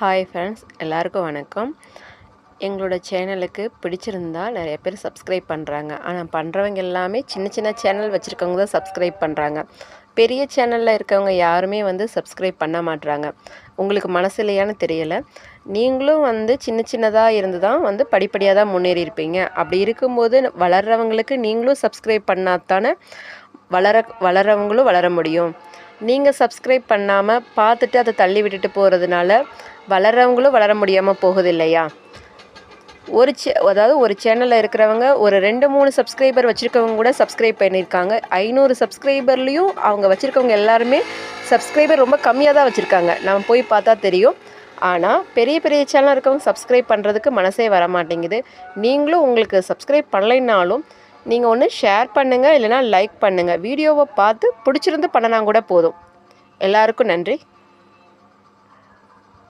Hi friends, எல்லாருக்கும் வணக்கம். எங்களோட சேனலுக்கு பிடிச்சிருந்தா நிறைய பேர் சப்ஸ்கிரைப் பண்ணுறாங்க. ஆனால் பண்ணுறவங்க எல்லாமே சின்ன சின்ன சேனல் வச்சுருக்கவங்க தான் சப்ஸ்கிரைப் பண்ணுறாங்க. பெரிய சேனலில் இருக்கவங்க யாருமே சப்ஸ்கிரைப் பண்ண மாட்றாங்க. உங்களுக்கு மனசுலையான்னு தெரியலை. நீங்களும் சின்ன சின்னதாக இருந்து தான் படிப்படியாக தான் முன்னேறியிருப்பீங்க. அப்படி இருக்கும்போது வளர்கிறவங்களுக்கு நீங்களும் சப்ஸ்கிரைப் பண்ணாதானே வளரவங்களும் வளர முடியும். நீங்கள் சப்ஸ்கிரைப் பண்ணாமல் பார்த்துட்டு அதை தள்ளி விட்டுட்டு போகிறதுனால வளர்கிறவங்களும் வளர முடியாமல் போகுது இல்லையா? ஒரு சேனலில் இருக்கிறவங்க ஒரு 2-3 சப்ஸ்கிரைபர் வச்சுருக்கவங்க கூட சப்ஸ்கிரைப் பண்ணியிருக்காங்க. 500 சப்ஸ்கிரைபர்லேயும் அவங்க வச்சுருக்கவங்க எல்லாருமே சப்ஸ்கிரைபர் ரொம்ப கம்மியாக தான் வச்சுருக்காங்க. நம்ம போய் பார்த்தா தெரியும். ஆனால் பெரிய பெரிய சேனல் இருக்கவங்க சப்ஸ்கிரைப் பண்ணுறதுக்கு மனசே வர மாட்டேங்குது. நீங்களும் உங்களுக்கு சப்ஸ்கிரைப் பண்ணலைன்னாலும் நீங்கள் ஒன்று ஷேர் பண்ணுங்கள், இல்லைனா லைக் பண்ணுங்கள். வீடியோவை பார்த்து பிடிச்சிருந்து பண்ணினா கூட போதும். எல்லாருக்கும் நன்றி.